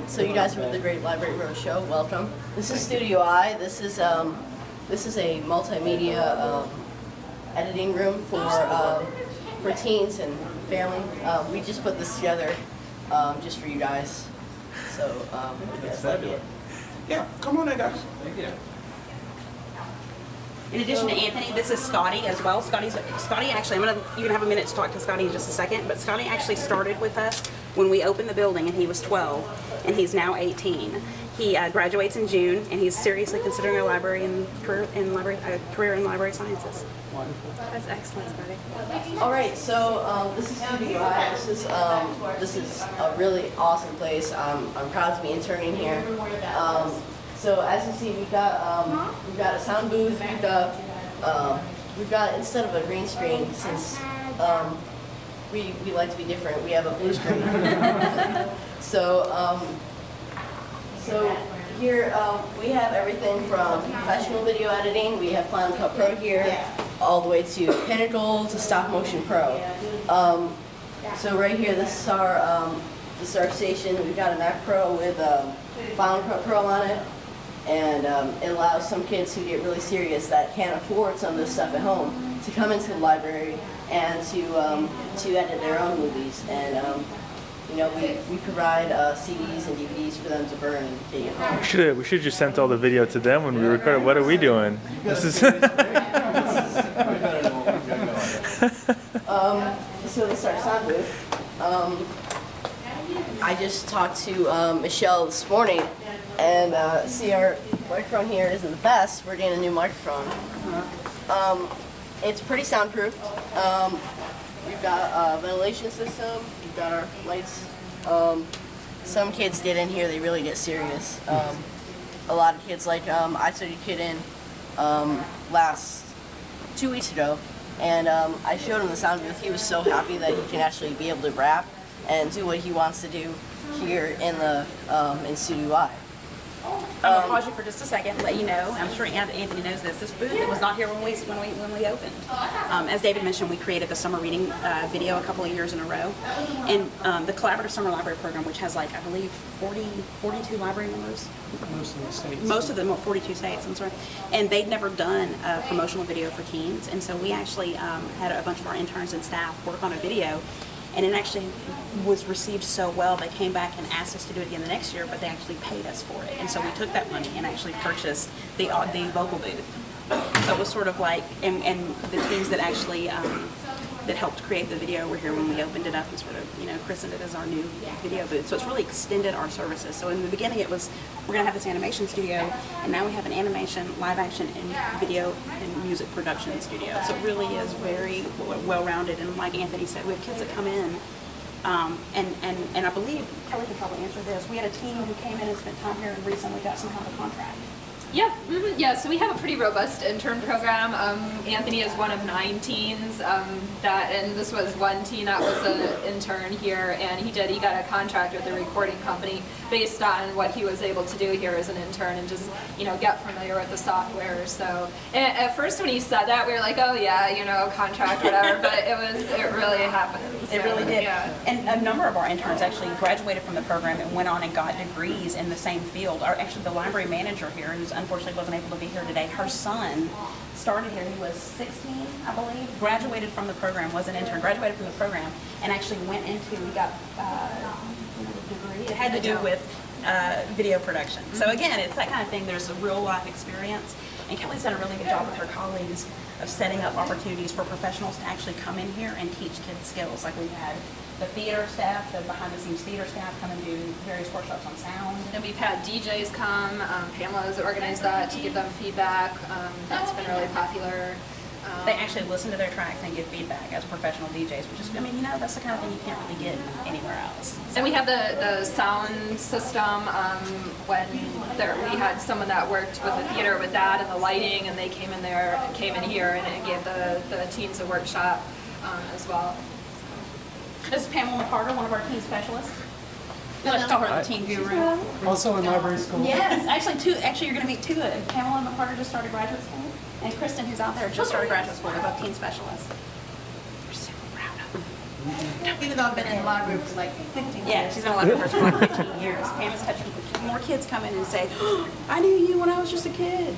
So you guys are with the Great Library Roadshow. Welcome. This is Studioi. This is a multimedia editing room for teens and family. We just put this together just for you guys. So you guys like it? Yeah, come on in, guys. Thank you. In addition to Anthony, this is Scotty as well. Scotty actually, you're gonna have a minute to talk to Scotty in just a second, but Scotty actually started with us when we opened the building and he was 12, and he's now 18. He graduates in June, and he's seriously considering a career in library sciences. Wonderful. That's excellent, Scotty. All right, so this is Studioi. This is a really awesome place. I'm proud to be interning here. So as you see, we've got a sound booth. We've got instead of a green screen, since we like to be different, we have a blue screen. So here we have everything from professional video editing. We have Final Cut Pro here, all the way to Pinnacle to Stop Motion Pro. So right here, this is our station. We've got a Mac Pro with Final Cut Pro on it. And it allows some kids who get really serious that can't afford some of this stuff at home to come into the library and to edit their own movies. And you know, we provide CDs and DVDs for them to burn and take it home. We should just send all the video to them when we record it. What are we doing? This is. So this is our sound booth. I just talked to Michelle this morning, and see, our microphone here isn't the best. We're getting a new microphone. It's pretty soundproof. We've got a ventilation system. We've got our lights. Some kids get in here, they really get serious. A lot of kids, like I took a kid in 2 weeks ago, and I showed him the sound booth. He was so happy that he can actually be able to rap and do what he wants to do here in Studioi. I'm gonna pause you for just a second, let you know. I'm sure Anthony knows this. This booth was not here when we opened. As David mentioned, we created the summer reading video a couple of years in a row, and the collaborative summer library program, which has, like, I believe 42 library members. Most of the states. Most of them, 42 states. I'm sorry, and they'd never done a promotional video for teens, and so we actually had a bunch of our interns and staff work on a video. And it actually was received so well, they came back and asked us to do it again the next year, but they actually paid us for it. And so we took that money and actually purchased the vocal booth. So it was sort of like, and the teams that actually, that helped create the video were here when we opened it up and sort of, christened it as our new video booth. So it's really extended our services. So in the beginning it was, we're gonna have this animation studio, and now we have an animation, live action, and video and music production studio. So it really is very well-rounded, and like Anthony said, we have kids that come in, and I believe, Kelly can probably answer this, we had a team who came in and spent time here and recently got some kind of contract. Yeah, yeah. So we have a pretty robust intern program. Anthony is one of 9 teens and this was one teen that was an intern here, and he got a contract with a recording company based on what he was able to do here as an intern and just get familiar with the software. So at first when he said that, we were like, oh yeah, contract, whatever. But it really happened. So, it really did. Yeah. And a number of our interns actually graduated from the program and went on and got degrees in the same field. Actually, the library manager here, who's unfortunately wasn't able to be here today, her son started here. He was 16, I believe, graduated from the program, was an intern, graduated from the program, and actually went into, he got a degree. It had to do with video production. So again, it's that kind of thing. There's a real life experience, and Kelly's done a really good job with her colleagues of setting up opportunities for professionals to actually come in here and teach kids skills. Like we've had the theater staff, the behind-the-scenes theater staff come and do various workshops on sound. And we've had DJs come. Pamela's organized that to give them feedback. That's been really popular. They actually listen to their tracks and give feedback as professional DJs, which is, that's the kind of thing you can't really get anywhere else. So. And we have the sound system. When we had someone that worked with the theater with that and the lighting, and they came in here and gave the teams a workshop as well. This is Pamela McCarter, one of our teen specialists. Let's call her the teen guru. Also in library school. Yes, actually you're going to meet two. Pamela McCarter just started graduate school, and Kristen, who's out there, just started graduate school. They're both teen specialists. We're so proud of them. Even though I've been in the library for like 15 years. Yeah, she's been in the library for like 15 years. Pam has touched kids come in and say, oh, I knew you when I was just a kid.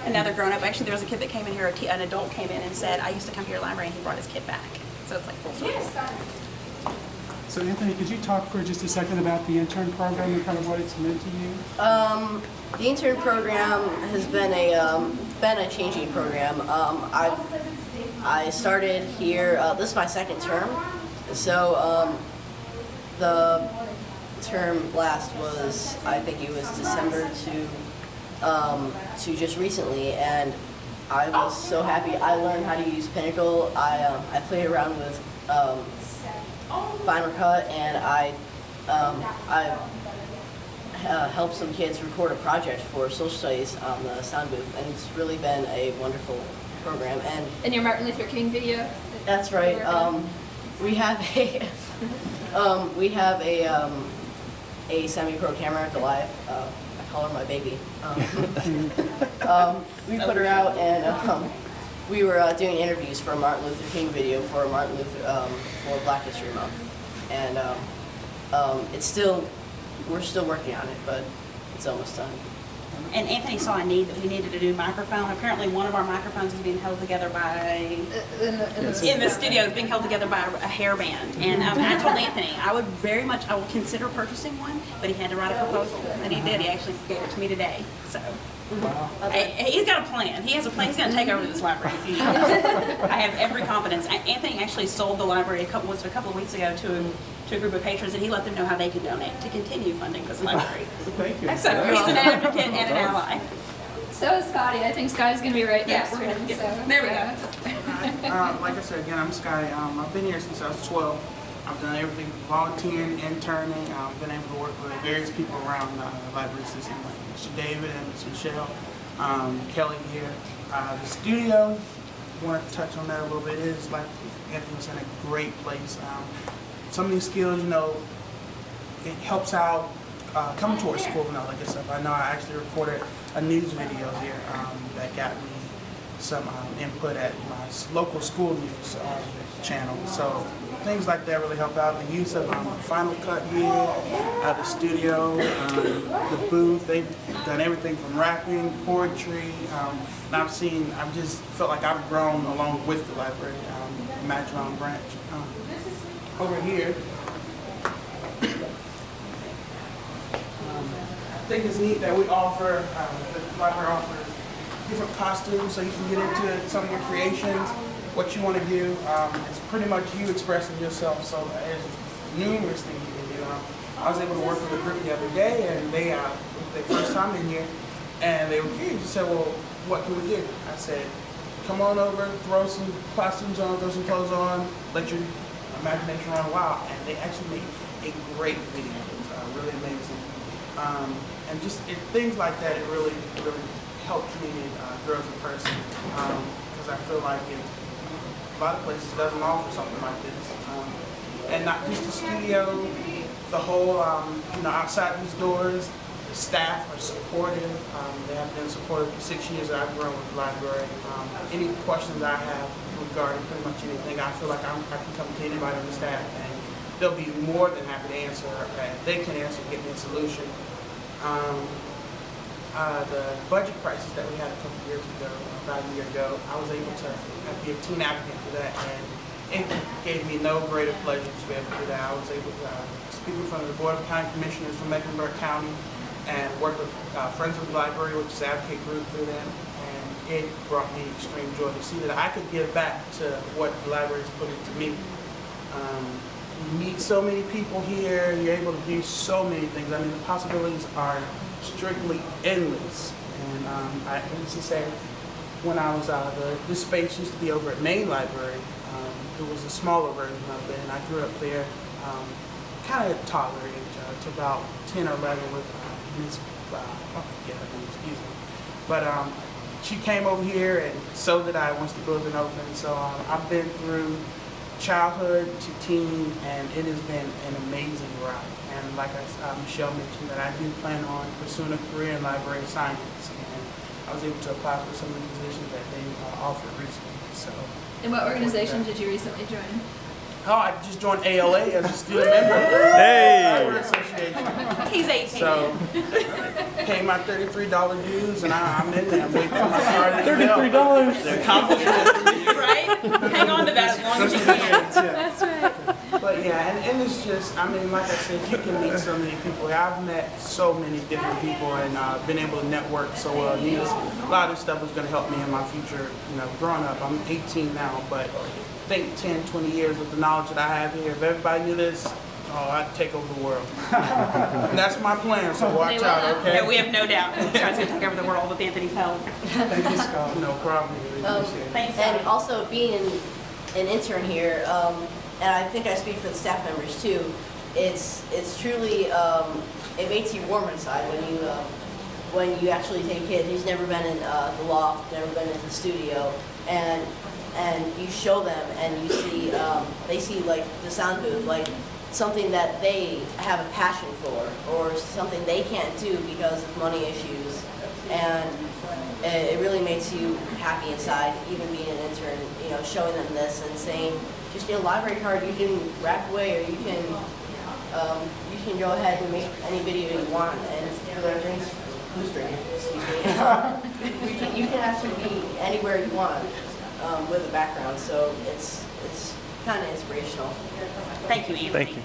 And now they're grown up. Actually, there was a kid that came in here, an adult came in and said, I used to come to your library, and he brought his kid back. So it's like full circle. So Anthony, could you talk for just a second about the intern program and kind of what it's meant to you? The intern program has been a changing program. I started here. This is my second term, so the term last was, I think it was December to just recently, and I was so happy. I learned how to use Pinnacle. I played around with Final Cut, and I helped some kids record a project for social studies on the sound booth, and it's really been a wonderful program. And your Martin Luther King video? That's right. We have a semi-pro camera, Goliath. I call her my baby. We put her out, and we were doing interviews for a Martin Luther King video for for Black History Month, and we're still working on it, but it's almost done. And Anthony saw a need that we needed a new microphone. Apparently one of our microphones is being held together by, in the studio, it's being held together by a hairband. And I told Anthony, I will consider purchasing one, but he had to write a proposal, and he did. He actually gave it to me today. So he's got a plan. He has a plan. He's going to take over this library. I have every confidence. Anthony actually sold the library a couple of weeks ago to a group of patrons, and he let them know how they could donate to continue funding this library. Thank you. So he's an advocate and an ally. So is Scotty. I think Scotty's going to be right Yes, next to him. So. there we go. Like I said, again, I'm Sky. I've been here since I was 12. I've done everything from volunteering, interning. I've been able to work with various people around the library system, like Mr. David and Ms. Michelle, Kelly here. The studio, I want to touch on that a little bit. It is, like Anthony was saying, a great place. Some of these skills, it helps out coming to our school and all that good stuff. I know I actually recorded a news video here that got me some input at my local school news channel. So things like that really help out. The use of Final Cut here, the studio, the booth. They've done everything from rapping, poetry. And I've just felt like I've grown along with the library, ImaginOn's branch. Over here, I think it's neat that we offer, the library offers different costumes so you can get into some of your creations, what you want to do. It's pretty much you expressing yourself, so there's numerous things you can do. I was able to work with a group the other day, and they their first time in here, and they were curious. They said, well, what can we do? I said, come on over, throw some costumes on, throw some clothes on, let your imagination run wild. And they actually made a great video. It was really amazing. And just things like that, it really helped me grow as a person. Because I feel like a lot of places doesn't offer something like this. And not just the studio, the whole, outside these doors, the staff are supportive. They have been supportive for 6 years that I've grown with the library. Any questions I have regarding pretty much anything, I feel like I can come to anybody on the staff and they'll be more than happy to answer. They can answer and get me a solution. The budget crisis that we had a couple years ago, about a year ago, I was able to be a team advocate for that, and it gave me no greater pleasure to be able to do that. I was able to speak in front of the Board of County Commissioners from Mecklenburg County and work with Friends of the Library, which is an advocate group through them, and it brought me extreme joy to see that I could give back to what the library has put into me. You meet so many people here, you're able to do so many things. I mean, the possibilities are strictly endless. And I used to say, when I was this space used to be over at Main Library. It was a smaller version of it, and I grew up there, kind of toddler age, to about 10 or 11 with Miss, I forget her name, excuse me. But she came over here, and so did I once the building opened. So I've been through childhood to teen, and it has been an amazing ride. And like Michelle mentioned, that I do plan on pursuing a career in library science, and I was able to apply for some of the positions that they offered recently. So. And what organization did you recently join? Oh, I just joined ALA as a student member. Hey! Library Association. He's 18. So, pay my $33 dues, and I'm in there. I'm waiting for my card in the mail. $33. The accomplishment. Right? Hang on to that as long as you can. That's right. But yeah, and it's just, I mean, like I said, you can meet so many people. I've met so many different people and been able to network so well. And a lot of this stuff is going to help me in my future, you know, growing up. I'm 18 now, but I think 10, 20 years with the knowledge that I have here, if everybody knew this, oh, I'd take over the world. And that's my plan, so watch out, okay? Yeah, we have no doubt. He's trying to take over the world with Anthony's help. Thank you, Scott. No problem. Really appreciate it. Thanks, And Scott. also being an intern here, and I think I speak for the staff members too, it's truly, it makes you warm inside when you actually take a kid who's never been in the loft, never been in the studio, and you show them and you see, they see like the sound booth, like something that they have a passion for or something they can't do because of money issues, and it really makes you happy inside, even being an intern, you know, showing them this and saying, just get a library card, you can rack away, or you can go ahead and make any video you want, and for their drinks, who's drinking, excuse me, you can actually be anywhere you want with a background, so it's kind of inspirational. Thank you, Anthony. Thank you.